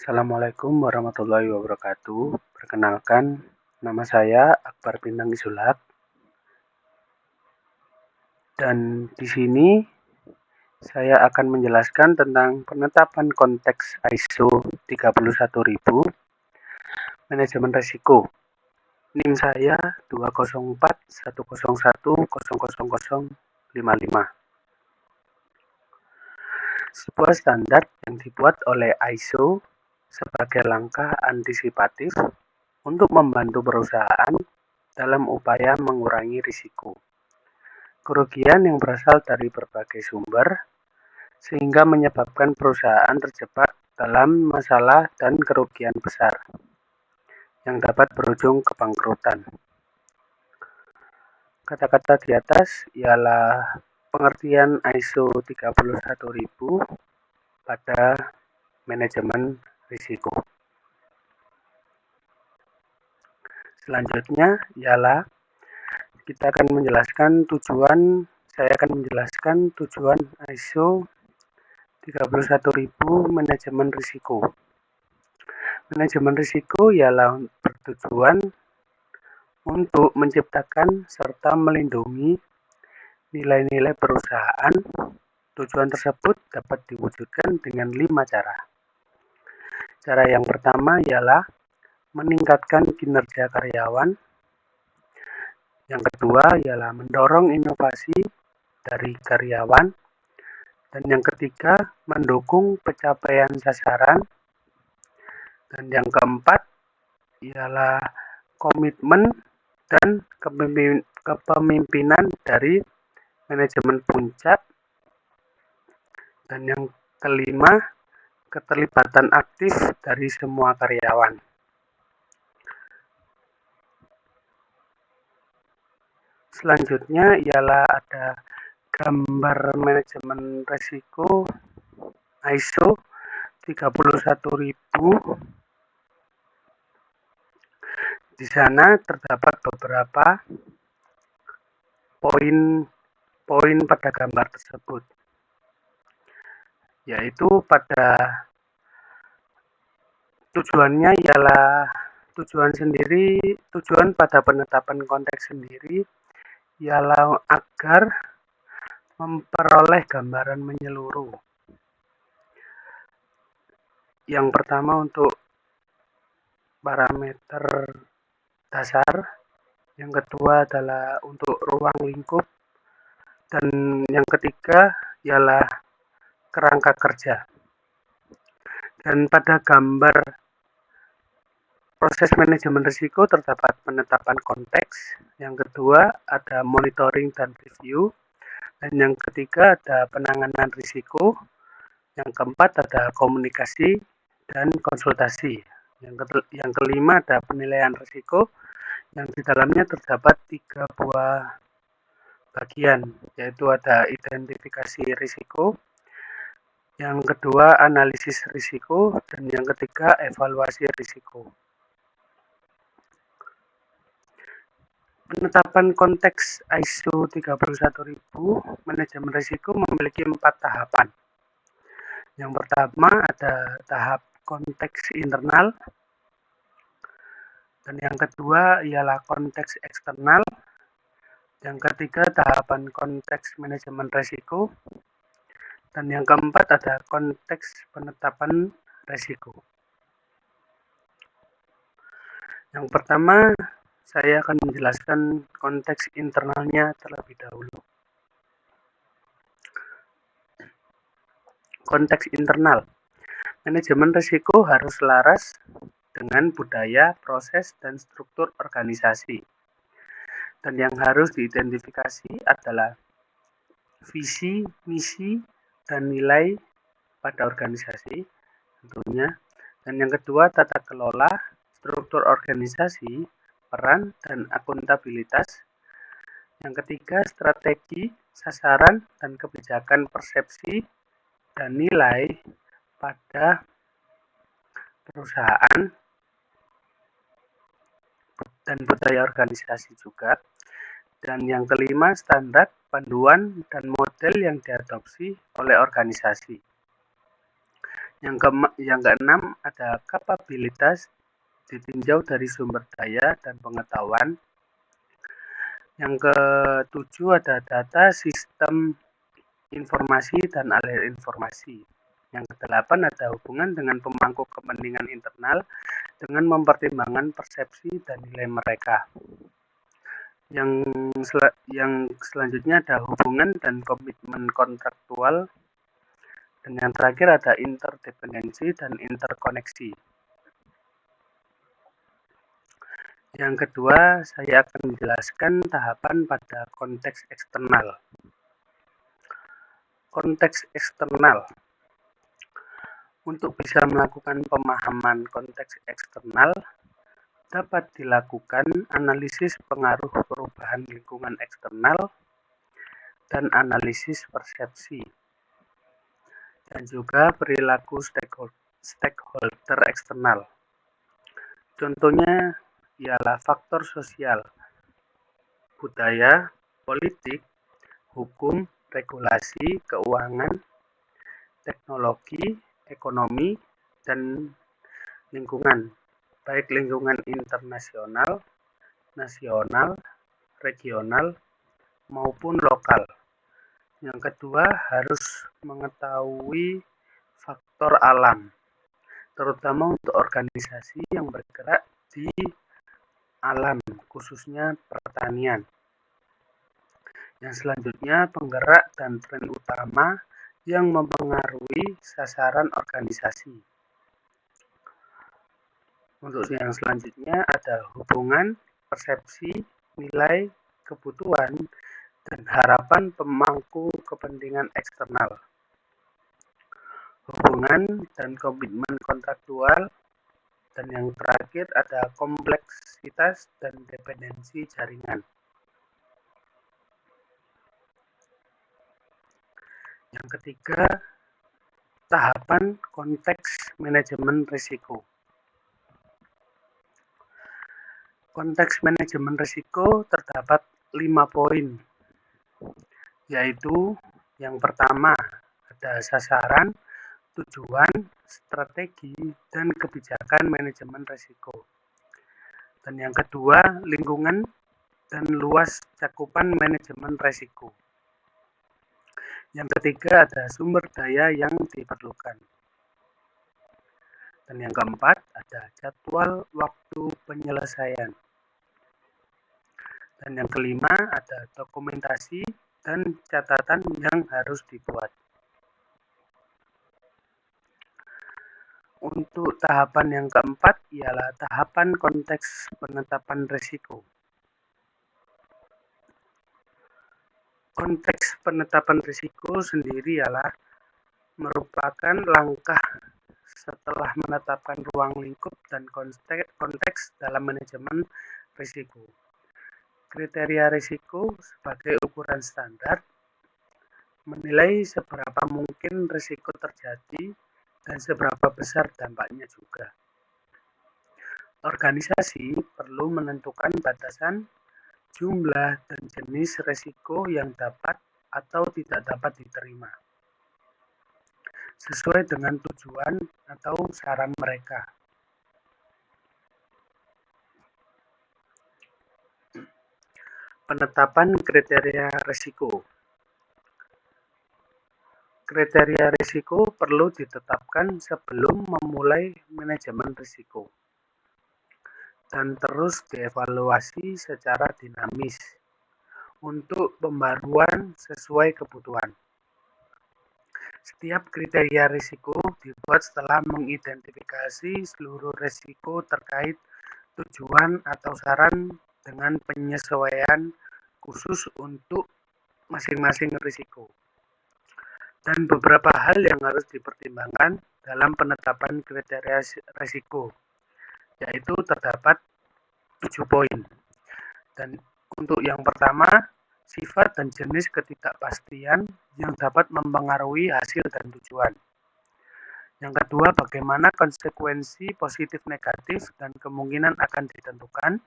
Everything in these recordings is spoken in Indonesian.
Assalamualaikum warahmatullahi wabarakatuh. Perkenalkan, nama saya Akbar Bintang Isulak. Dan di sini saya akan menjelaskan tentang penetapan konteks ISO 31000 manajemen risiko. NIM saya 20410100055. Sebuah standar yang dibuat oleh ISO sebagai langkah antisipatif untuk membantu perusahaan dalam upaya mengurangi risiko kerugian yang berasal dari berbagai sumber, sehingga menyebabkan perusahaan terjebak dalam masalah dan kerugian besar yang dapat berujung kebangkrutan. Kata-kata di atas ialah pengertian ISO 31000 pada manajemen risiko. Selanjutnya ialah saya akan menjelaskan tujuan ISO 31000 manajemen risiko. Manajemen risiko ialah bertujuan untuk menciptakan serta melindungi nilai-nilai perusahaan. Tujuan tersebut dapat diwujudkan dengan 5 cara. Cara yang pertama ialah meningkatkan kinerja karyawan. Yang kedua ialah mendorong inovasi dari karyawan. Dan yang ketiga, mendukung pencapaian sasaran. Dan yang keempat ialah komitmen dan kepemimpinan dari manajemen puncak. Dan yang kelima, keterlibatan aktif dari semua karyawan. Selanjutnya ialah ada gambar manajemen risiko ISO 31000. Di sana terdapat beberapa poin pada gambar tersebut, yaitu pada tujuannya ialah tujuan pada penetapan konteks sendiri ialah agar memperoleh gambaran menyeluruh. Yang pertama untuk parameter dasar, yang kedua adalah untuk ruang lingkup, dan yang ketiga ialah kerangka kerja. Dan pada gambar proses manajemen risiko terdapat penetapan konteks, yang kedua ada monitoring dan review, dan yang ketiga ada penanganan risiko, yang keempat ada komunikasi dan konsultasi, yang kelima ada penilaian risiko, yang di dalamnya terdapat 3 buah bagian, yaitu ada identifikasi risiko, yang kedua analisis risiko, dan yang ketiga evaluasi risiko. Penetapan konteks ISO 31000 manajemen risiko memiliki 4 tahapan. Yang pertama ada tahap konteks internal, dan yang kedua ialah konteks eksternal, yang ketiga tahapan konteks manajemen risiko, dan yang keempat ada konteks penetapan risiko. Yang pertama, saya akan menjelaskan konteks internalnya terlebih dahulu. Konteks internal. Manajemen risiko harus selaras dengan budaya, proses, dan struktur organisasi. Dan yang harus diidentifikasi adalah visi, misi, dan nilai pada organisasi tentunya. Dan yang kedua, tata kelola, struktur organisasi, peran, dan akuntabilitas. Yang ketiga, strategi, sasaran, dan kebijakan persepsi dan nilai pada perusahaan dan budaya organisasi juga. Dan yang kelima, standar, panduan, dan model yang diadopsi oleh organisasi. Yang keenam ada kapabilitas ditinjau dari sumber daya dan pengetahuan. Yang ketujuh ada data, sistem informasi, dan aliran informasi. Yang kedelapan ada hubungan dengan pemangku kepentingan internal dengan mempertimbangkan persepsi dan nilai mereka. Yang selanjutnya ada hubungan dan komitmen kontraktual. Dan yang terakhir ada interdependensi dan interkoneksi. Yang kedua, saya akan menjelaskan tahapan pada konteks eksternal. Konteks eksternal. Untuk bisa melakukan pemahaman konteks eksternal, dapat dilakukan analisis pengaruh perubahan lingkungan eksternal dan analisis persepsi, dan juga perilaku stakeholder eksternal. Contohnya ialah faktor sosial, budaya, politik, hukum, regulasi, keuangan, teknologi, ekonomi, dan lingkungan, baik lingkungan internasional, nasional, regional, maupun lokal. Yang kedua, harus mengetahui faktor alam, terutama untuk organisasi yang bergerak di alam, khususnya pertanian. Yang selanjutnya, penggerak dan tren utama yang mempengaruhi sasaran organisasi. Untuk yang selanjutnya ada hubungan, persepsi, nilai, kebutuhan, dan harapan pemangku kepentingan eksternal. Hubungan dan komitmen kontraktual. Dan yang terakhir ada kompleksitas dan dependensi jaringan. Yang ketiga, tahapan konteks manajemen risiko. Konteks manajemen risiko terdapat 5 poin, yaitu yang pertama ada sasaran, tujuan, strategi, dan kebijakan manajemen risiko. Dan yang kedua, lingkungan dan luas cakupan manajemen risiko. Yang ketiga ada sumber daya yang diperlukan. Dan yang keempat ada jadwal waktu penyelesaian. Dan yang kelima ada dokumentasi dan catatan yang harus dibuat. Untuk tahapan yang keempat ialah tahapan konteks penetapan risiko. Konteks penetapan risiko sendiri ialah merupakan langkah setelah menetapkan ruang lingkup dan konteks dalam manajemen risiko. Kriteria risiko sebagai ukuran standar menilai seberapa mungkin risiko terjadi dan seberapa besar dampaknya juga. Organisasi perlu menentukan batasan, jumlah, dan jenis risiko yang dapat atau tidak dapat diterima, sesuai dengan tujuan atau saran mereka. Penetapan kriteria risiko. Kriteria risiko perlu ditetapkan sebelum memulai manajemen risiko dan terus dievaluasi secara dinamis untuk pembaruan sesuai kebutuhan. Setiap kriteria risiko dibuat setelah mengidentifikasi seluruh risiko terkait tujuan atau saran dengan penyesuaian khusus untuk masing-masing risiko. Dan beberapa hal yang harus dipertimbangkan dalam penetapan kriteria risiko, yaitu terdapat 7 poin. Dan untuk yang pertama, sifat dan jenis ketidakpastian yang dapat mempengaruhi hasil dan tujuan. Yang kedua, bagaimana konsekuensi positif negatif dan kemungkinan akan ditentukan.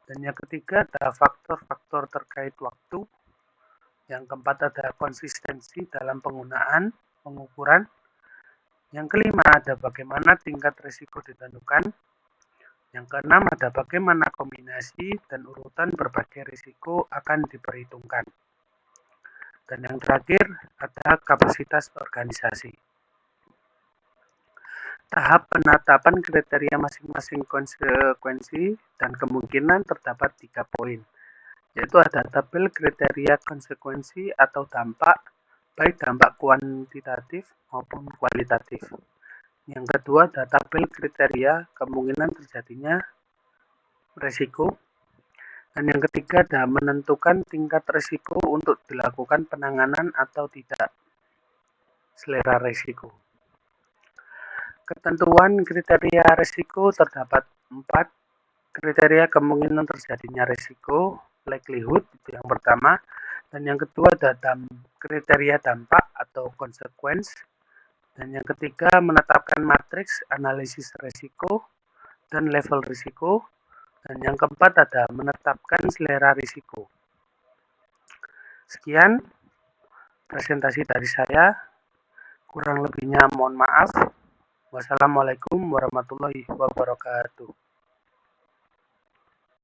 Dan yang ketiga, ada faktor-faktor terkait waktu. Yang keempat, ada konsistensi dalam penggunaan, pengukuran. Yang kelima ada bagaimana tingkat risiko ditentukan. Yang keenam ada bagaimana kombinasi dan urutan berbagai risiko akan diperhitungkan. Dan yang terakhir ada kapasitas organisasi. Tahap penetapan kriteria masing-masing konsekuensi dan kemungkinan terdapat 3 poin, yaitu ada tabel kriteria konsekuensi atau dampak, baik dampak kuantitatif maupun kualitatif. Yang kedua ada tabel kriteria kemungkinan terjadinya risiko. Dan yang ketiga ada menentukan tingkat risiko untuk dilakukan penanganan atau tidak, selera risiko. Ketentuan kriteria risiko terdapat 4 kriteria kemungkinan terjadinya risiko, likelihood itu yang pertama, dan yang kedua ada kriteria dampak atau consequence, dan yang ketiga menetapkan matriks analisis risiko dan level risiko, dan yang keempat ada menetapkan selera risiko. Sekian presentasi dari saya, kurang lebihnya mohon maaf. Wassalamualaikum warahmatullahi wabarakatuh.